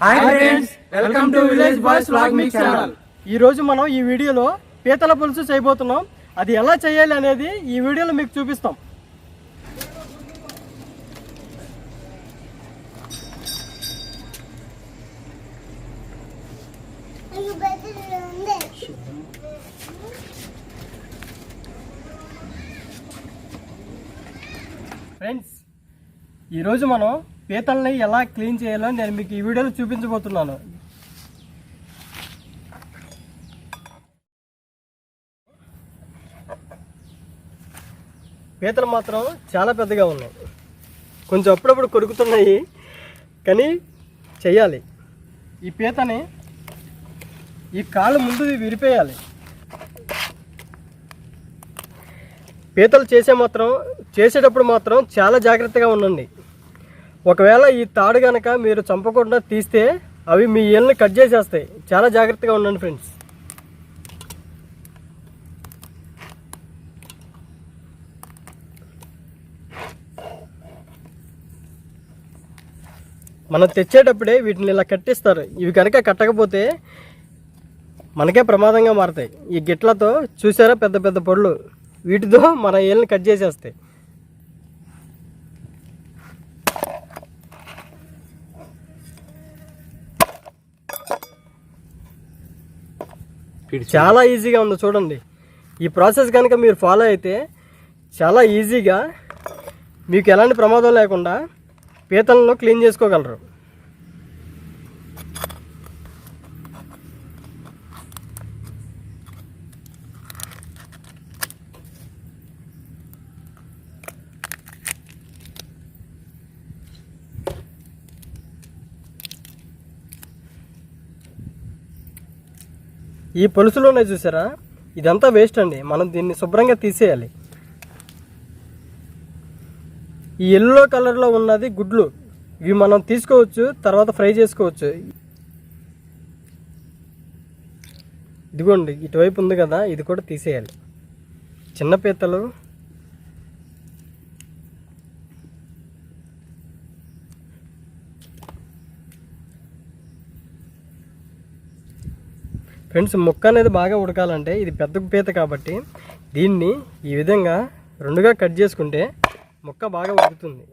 Hi friends, welcome to village boys vlog mix channel. ఈ రోజు మనం ఈ వీడియోలో పీతల పులుసు చేయబోతున్నాం. అది ఎలా చేయాలి అనేది ఈ వీడియోలో మీకు చూపిస్తాం. ఫ్రెండ్స్, ఈరోజు మనం పీతల్ని ఎలా క్లీన్ చేయాలో నేను మీకు ఈ వీడియోలో చూపించబోతున్నాను. పీతలు మాత్రం చాలా పెద్దగా ఉన్నాయి, కొంచెం అప్పుడప్పుడు కొరుకుతున్నాయి, కానీ చెయ్యాలి. ఈ పీతని ఈ కాళ్ళు ముందు విరిపేయాలి. పీతలు చేసేటప్పుడు మాత్రం చాలా జాగ్రత్తగా ఉండండి. ఒకవేళ ఈ తాడు కనుక మీరు చంపకుండా తీస్తే అవి మీ ఏళ్ళని కట్ చేసేస్తాయి. చాలా జాగ్రత్తగా ఉండండి ఫ్రెండ్స్. మనం తెచ్చేటప్పుడే వీటిని ఇలా కట్టిస్తారు. ఇవి కనుక కట్టకపోతే మనకే ప్రమాదంగా మారుతాయి. ఈ గిట్లతో చూసారా పెద్ద పెద్ద పొడులు, వీటితో మన ఏళ్ళని కట్ చేసేస్తాయి. చాలా ఈజీగా ఉంది చూడండి. ఈ ప్రాసెస్ కనుక మీరు ఫాలో అయితే చాలా ఈజీగా మీకు ఎలాంటి ప్రమాదం లేకుండా పీతలను క్లీన్ చేసుకోగలరు. ఈ పులుసులోనే చూసారా, ఇదంతా వేస్ట్ అండి. మనం దీన్ని శుభ్రంగా తీసేయాలి. ఈ ఎల్లో కలర్లో ఉన్నది గుడ్లు, ఇవి మనం తీసుకోవచ్చు, తర్వాత ఫ్రై చేసుకోవచ్చు. ఇదిగోండి, ఇటువైపు ఉంది కదా, ఇది కూడా తీసేయాలి. చిన్న పీతలు ఫ్రెండ్స్, ముక్క అనేది బాగా ఉడకాలంటే ఇది పెద్ద పీత కాబట్టి దీన్ని ఈ విధంగా రెండుగా కట్ చేసుకుంటే ముక్క బాగా ఉడుకుతుంది.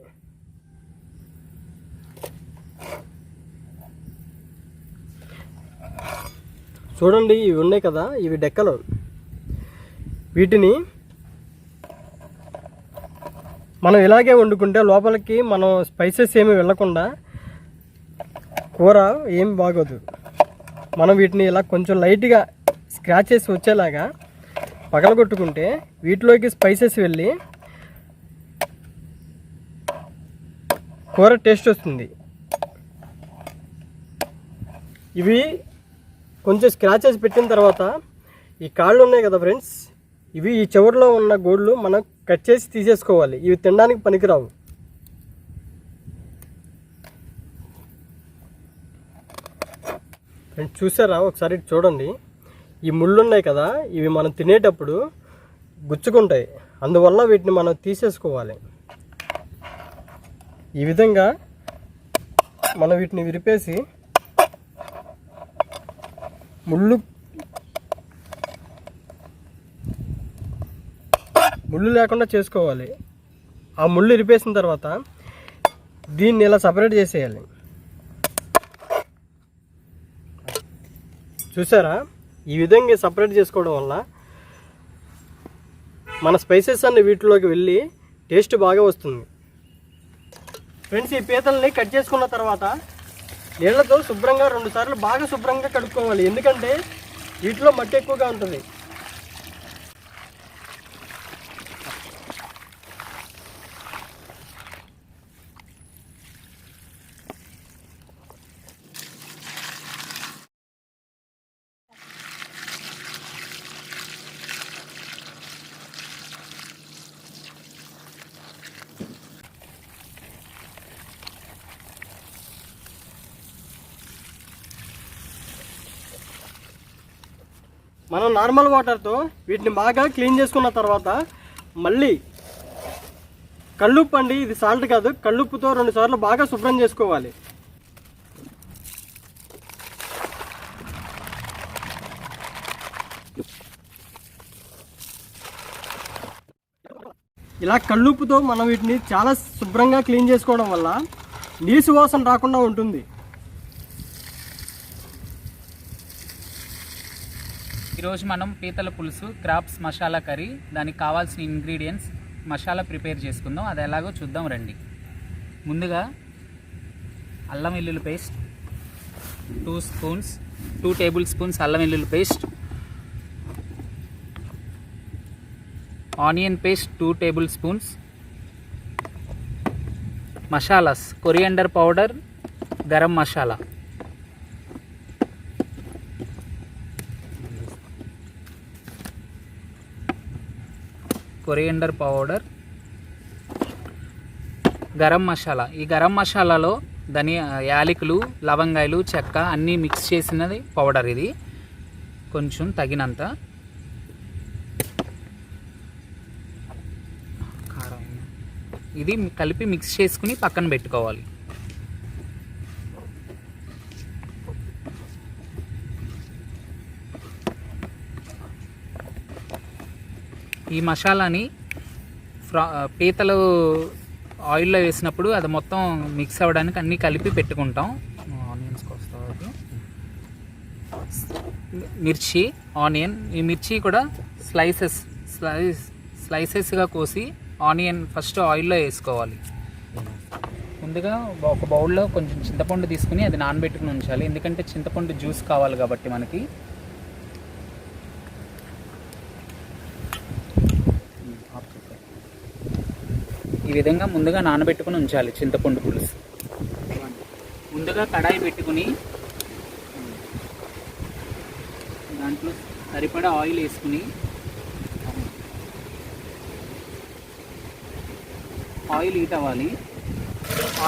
చూడండి, ఇవి ఉన్నాయి కదా, ఇవి డెక్కలు. వీటిని మనం ఇలాగే వండుకుంటే లోపలికి మనం స్పైసెస్ ఏమి వెళ్ళకుండా కూర ఏమి బాగోదు. మనం వీటిని ఇలా కొంచెం లైట్గా స్క్రాచెస్ వచ్చేలాగా పగలగొట్టుకుంటే వీటిలోకి స్పైసెస్ వెళ్ళి కూర టేస్ట్ వస్తుంది. ఇవి కొంచెం స్క్రాచెస్ పెట్టిన తర్వాత ఈ కాళ్ళు ఉన్నాయి కదా ఫ్రెండ్స్, ఇవి ఈ చివరిలో ఉన్న గోళ్ళు మనం కట్ చేసి తీసేసుకోవాలి. ఇవి తినడానికి పనికిరావు. చూసారా, ఒకసారి చూడండి. ఈ ముళ్ళు ఉన్నాయి కదా, ఇవి మనం తినేటప్పుడు గుచ్చుకుంటాయి, అందువల్ల వీటిని మనం తీసేసుకోవాలి. ఈ విధంగా మనం వీటిని విరిపేసి ముళ్ళు లేకుండా చేసుకోవాలి. ఆ ముళ్ళు విరిపేసిన తర్వాత దీన్ని ఇలా సపరేట్ చేసేయాలి. చూసారా, ఈ విధంగా సపరేట్ చేసుకోవడం వల్ల మన స్పైసెస్ అన్ని వీటిలోకి వెళ్ళి టేస్ట్ బాగా వస్తుంది. ఫ్రెండ్స్, ఈ పీతల్ని కట్ చేసుకున్న తర్వాత నీళ్ళతో శుభ్రంగా 2 సార్లు బాగా శుభ్రంగా కడుక్కోవాలి. ఎందుకంటే వీటిలో మట్టి ఎక్కువగా ఉంటుంది. మనం నార్మల్ వాటర్తో వీటిని బాగా క్లీన్ చేసుకున్న తర్వాత మళ్ళీ కల్లుప్పు అండి, ఇది సాల్ట్ కాదు, కల్లుప్పుతో 2 సార్లు బాగా శుభ్రం చేసుకోవాలి. ఇలా కల్లుప్పుతో మనం వీటిని చాలా శుభ్రంగా క్లీన్ చేసుకోవడం వల్ల నీసు వాసన రాకుండా ఉంటుంది. ఈరోజు మనం పీతల పులుసు క్రాప్స్ మసాలా కర్రీ, దానికి కావాల్సిన ఇంగ్రీడియంట్స్ మసాలా ప్రిపేర్ చేసుకుందాం. అది ఎలాగో చూద్దాం రండి. ముందుగా అల్లం వెల్లుల్లి పేస్ట్ 2 టేబుల్ స్పూన్స్ అల్లం వెల్లుల్లి paste, onion paste 2 tablespoons, masalas coriander powder, garam masala, coriander powder, garam masala. ఈ గరం మసాలాలో యాలకులు, లవంగాయలు, చెక్క అన్నీ మిక్స్ చేసినది పౌడర్. ఇది కొంచెం తగినంత కారం, ఇది కలిపి మిక్స్ చేసుకుని పక్కన పెట్టుకోవాలి. ఈ మసాలాని పీతలు ఆయిల్లో వేసినప్పుడు అది మొత్తం మిక్స్ అవ్వడానికి అన్నీ కలిపి పెట్టుకుంటాం. ఆనియన్స్ కోస్తాం, మిర్చి, ఆనియన్. ఈ మిర్చి కూడా స్లైసెస్గా కోసి ఆనియన్ ఫస్ట్ ఆయిల్లో వేసుకోవాలి. ముందుగా ఒక బౌల్లో కొంచెం చింతపండు తీసుకుని అది నానబెట్టుకుని ఉంచాలి, ఎందుకంటే చింతపండు జ్యూస్ కావాలి కాబట్టి మనకి. ఈ విధంగా ముందుగా నానబెట్టుకుని ఉంచాలి చింతపండు పులుసు. ముందుగా కడాయి పెట్టుకుని దాంట్లో సరిపడా ఆయిల్ వేసుకుని ఆయిల్ హీట్ అవ్వాలి.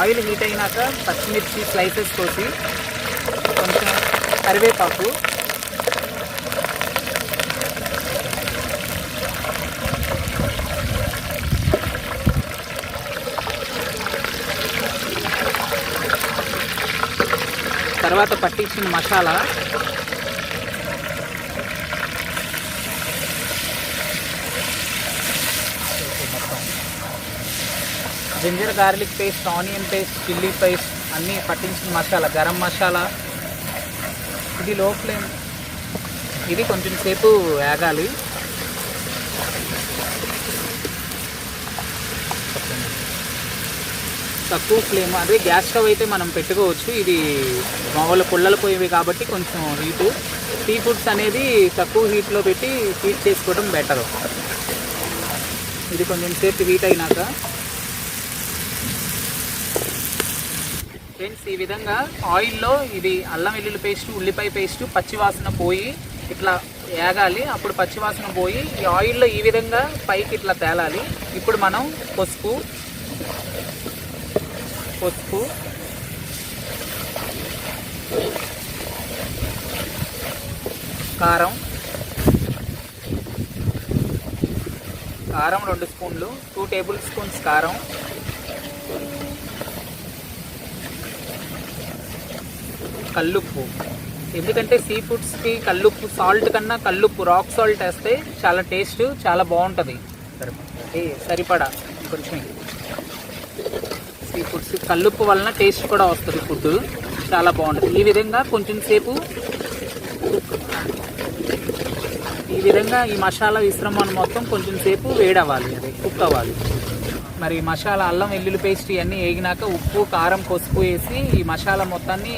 ఆయిల్ హీట్ అయినాక పచ్చిమిర్చి స్లైసెస్ కోసి, కొంచెం కరివేపాకు, తర్వాత పట్టించిన masala, ginger garlic paste, onion paste, chilli paste అన్నీ పట్టించిన మసాలా, గరం మసాలా. ఇది లో ఫ్లేమ్, ఇది కొంచెం సేపు వేగాలి. తక్కువ ఫ్లేమ్, అదే గ్యాస్ స్టవ్ అయితే మనం పెట్టుకోవచ్చు. ఇది మామూలు పుల్లలు పోయేవి కాబట్టి కొంచెం హీటు. సీ ఫుడ్స్ అనేది తక్కువ హీట్లో పెట్టి హీట్ చేసుకోవడం బెటరు. ఇది కొంచెం సేపు హీట్ అయినాక ఫ్రెండ్స్, ఈ విధంగా ఆయిల్లో ఇది అల్లం వెల్లుల్లి పేస్ట్, ఉల్లిపాయ పేస్ట్ పచ్చివాసన పోయి ఇట్లా వేగాలి. అప్పుడు పచ్చివాసన పోయి ఈ ఆయిల్లో ఈ విధంగా పైకి ఇట్లా తేలాలి. ఇప్పుడు మనం పసుపు, కారం 2 స్పూన్లు, 2 టేబుల్ స్పూన్స్ కారం, కల్లుప్పు. ఎందుకంటే సీ ఫుడ్స్కి కల్లుప్పు, సాల్ట్ కన్నా కల్లుప్పు, రాక్ సాల్ట్ వేస్తే చాలా టేస్ట్ చాలా బాగుంటుంది. సరిపడా కొంచెం సీ ఫుడ్స్ కల్లుప్పు వలన టేస్ట్ కూడా వస్తుంది, ఫుడ్ చాలా బాగుంటుంది. ఈ విధంగా కొంచెం సేపు ఈ మసాలా మిశ్రమాన్ని మొత్తం కొంచెం సేపు వేడవ్వాలి, అది కుక్ అవ్వాలి. మరి మసాలా అల్లం వెల్లుల్లి పేస్ట్ ఇవన్నీ వేగినాక ఉప్పు, కారం, పసుపు వేసి ఈ మసాలా మొత్తాన్ని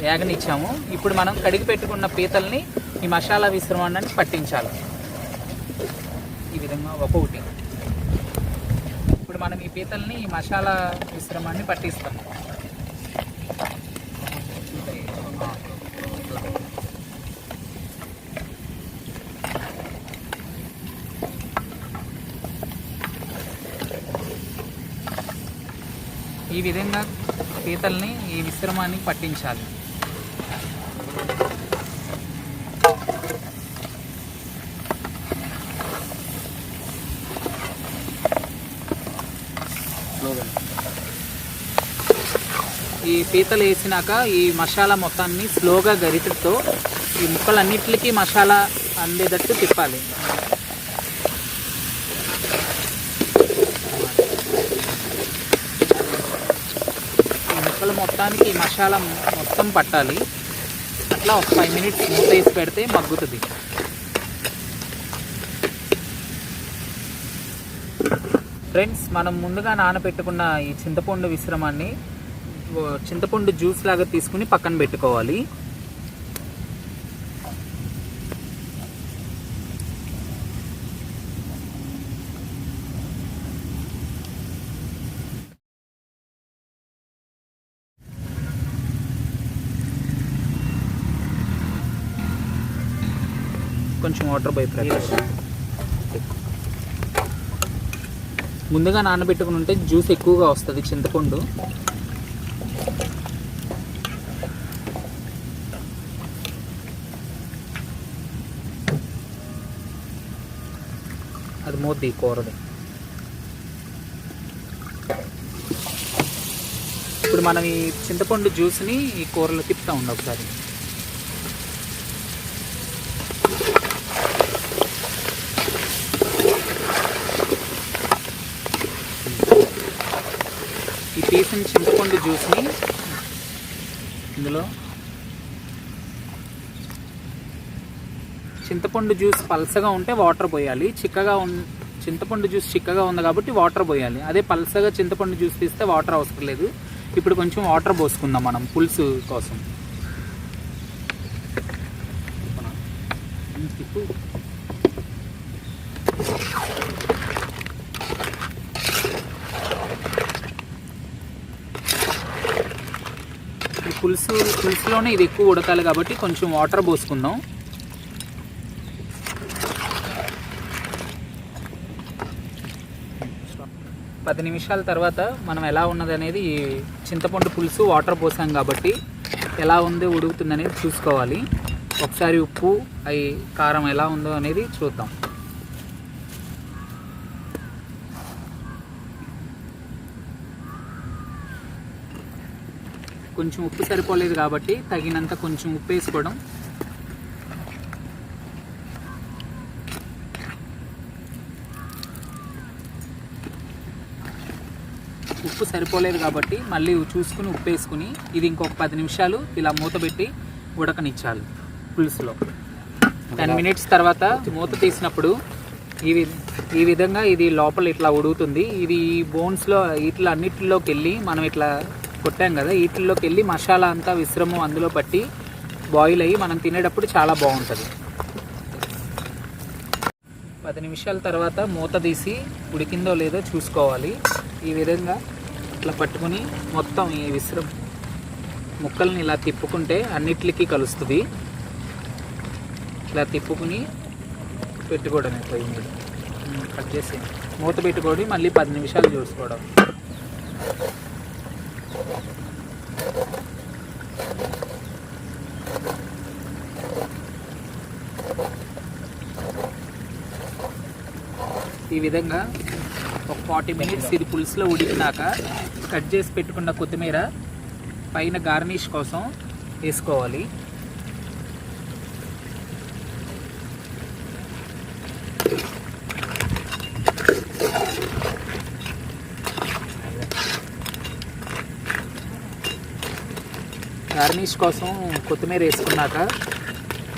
వేగనిచ్చాము. ఇప్పుడు మనం కడిగి పెట్టుకున్న పీతల్ని ఈ మసాలా మిశ్రమాన్ని పట్టించాలి. ఈ విధంగా ఒక్కొక్కటి ఇప్పుడు మనం ఈ పీతల్ని ఈ మసాలా మిశ్రమాన్ని పట్టిస్తాము. ఈ విధంగా పీతల్ని ఈ మిశ్రమాన్ని పట్టించాలి. ఈ పీతలు వేసినాక ఈ మసాలా మొత్తాన్ని స్లోగా గరిటెతో ఈ ముక్కలన్నిటికీ మసాలా అందేటట్టు తిప్పాలి. ఈ ముక్కలు మొత్తానికి ఈ మసాలా మొత్తం పట్టాలి. అట్లా ఒక 5 మినిట్స్ మూత వేసి పెడితే మగ్గుతుంది. ఫ్రెండ్స్, మనం ముందుగా నానబెట్టుకున్న ఈ చింతపండు మిశ్రమాన్ని చింతపండు జ్యూస్ లాగా తీసుకుని పక్కన పెట్టుకోవాలి. కొంచెం వాటర్ బయట ముందుగా నానబెట్టుకుని ఉంటే జ్యూస్ ఎక్కువగా వస్తుంది చింతపండు. అది మోద్ది కూరది. ఇప్పుడు మనం ఈ చింతపండు జ్యూస్ని ఈ కూరలో తిప్పుతూ ఉండి ఒకసారి. ఈ తీసిన చింతపండు జ్యూస్ని ఇందులో చింతపండు జ్యూస్ పల్సగా ఉంటే వాటర్ పోయాలి. చింతపండు జ్యూస్ చిక్కగా ఉంది కాబట్టి వాటర్ పోయాలి. అదే పల్సగా చింతపండు జ్యూస్ తీస్తే వాటర్ అవసరం లేదు. ఇప్పుడు కొంచెం వాటర్ పోసుకుందాం మనం పులుసు కోసం. పులుసులోనే ఇది ఎక్కువ ఉడకాలి కాబట్టి కొంచెం వాటర్ పోసుకుందాం. పది నిమిషాల తర్వాత మనం ఎలా ఉన్నది అనేది, చింతపండు పులుసు వాటర్ పోసాం కాబట్టి ఎలా ఉందో ఉడుకుతుంది అనేది చూసుకోవాలి. ఒకసారి ఉప్పు కారం ఎలా ఉందో అనేది చూద్దాం. కొంచెం ఉప్పు సరిపోలేదు కాబట్టి తగినంత కొంచెం ఉప్పు వేసుకోవడం. ఉప్పు సరిపోలేదు కాబట్టి మళ్ళీ చూసుకుని ఉప్పు వేసుకుని ఇది ఇంకొక 10 నిమిషాలు ఇలా మూత పెట్టి ఉడకనిచ్చాలి పులుసులో. 10 మినిట్స్ తర్వాత మూత తీసినప్పుడు ఈ విధంగా ఇది లోపల ఇట్లా ఉడుకుతుంది. ఇది బోన్స్లో ఇట్లా అన్నిటిలోకి వెళ్ళి మనం ఇట్లా కొట్టాం కదా, వీటిల్లోకి వెళ్ళి మసాలా అంతా విశ్రమం అందులో పట్టి బాయిల్ అయ్యి మనం తినేటప్పుడు చాలా బాగుంటుంది. 10 నిమిషాల తర్వాత మూత తీసి ఉడికిందో లేదో చూసుకోవాలి. ఈ విధంగా ఇట్లా పట్టుకుని మొత్తం ఈ ముక్కల్ని ఇలా తిప్పుకుంటే అన్నిటికీ కలుస్తుంది. ఇలా తిప్పుకుని పెట్టుకోవడమే పొయ్యి మీద. కట్ చేసి మూత పెట్టుకోవడం, మళ్ళీ 10 నిమిషాలు చూసుకోవడం. ఈ విధంగా ఒక 40 మినిట్స్ ఇది పులుసులో ఉడికినాక కట్ చేసి పెట్టుకున్న కొత్తిమీర పైన గార్నిష్ కోసం వేసుకోవాలి. గార్నిష్ కోసం కొత్తిమీర వేసుకున్నాక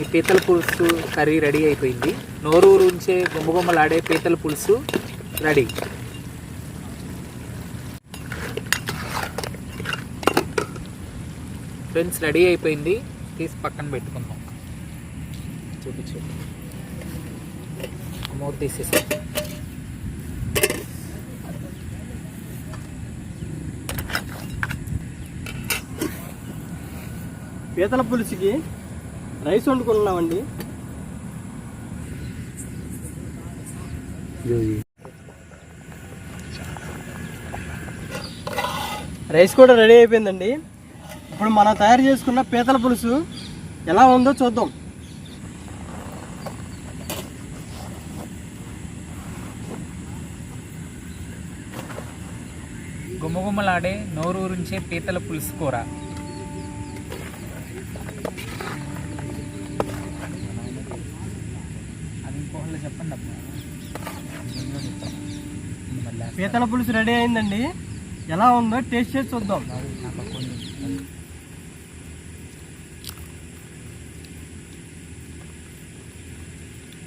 ఈ పీతల పులుసు కర్రీ రెడీ అయిపోయింది. నోరూరుంచే గుమ్మగుమ్మలాడే పీతల పులుసు రెడీ. ఫ్రెండ్స్, రెడీ అయిపోయింది. తీసి పక్కన పెట్టుకుందాం. చూపించు, మూత తీసేసి. పీతల పులుసుకి రైస్ వండుకున్నామండి. రైస్ కూడా రెడీ అయిపోయిందండి. ఇప్పుడు మనం తయారు చేసుకున్న పీతల పులుసు ఎలా ఉందో చూద్దాం. గుమ్మగుమ్మలాడే నోరూరించే పీతల పులుసు కూర. చెప్పండి అబ్బా. నిజంగా చెప్తాను. మళ్ళీ పీతల పులుసు రెడీ అయిందండి. ఎలా ఉందో టేస్ట్ చేసి చూద్దాం. నాకు కొన్ని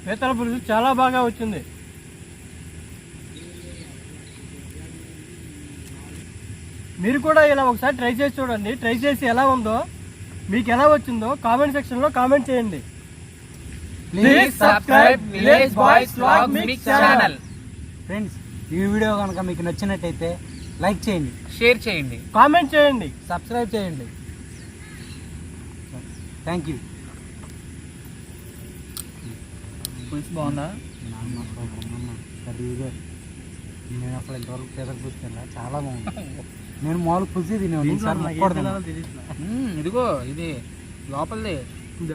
పీతల పులుసు చాలా బాగా వచ్చింది. మీరు కూడా ఇలా ఒకసారి ట్రై చేసి చూడండి. ట్రై చేసి ఎలా ఉందో, మీకు ఎలా వచ్చిందో కామెంట్ సెక్షన్లో కామెంట్ చేయండి. Please subscribe village boys vlog mix channel. Friends, ఈ వీడియో కనుక మీకు నచ్చినట్టయితే లైక్ చేయండి, షేర్ చేయండి, కామెంట్ చేయండి, సబ్స్క్రైబ్ చేయండి. Thank you. పులుసు బాగుందా? నేను అసలు ఇంతవరకు పేదలు పులుసు తిన్నా, చాలా బాగుంది. నేను మామూలు పులుసు తినేవాడిని, దీంట్లో నాకు ఏం తినాలో తెలియట్లేదు. ఇదిగో ఇది లోపలదే.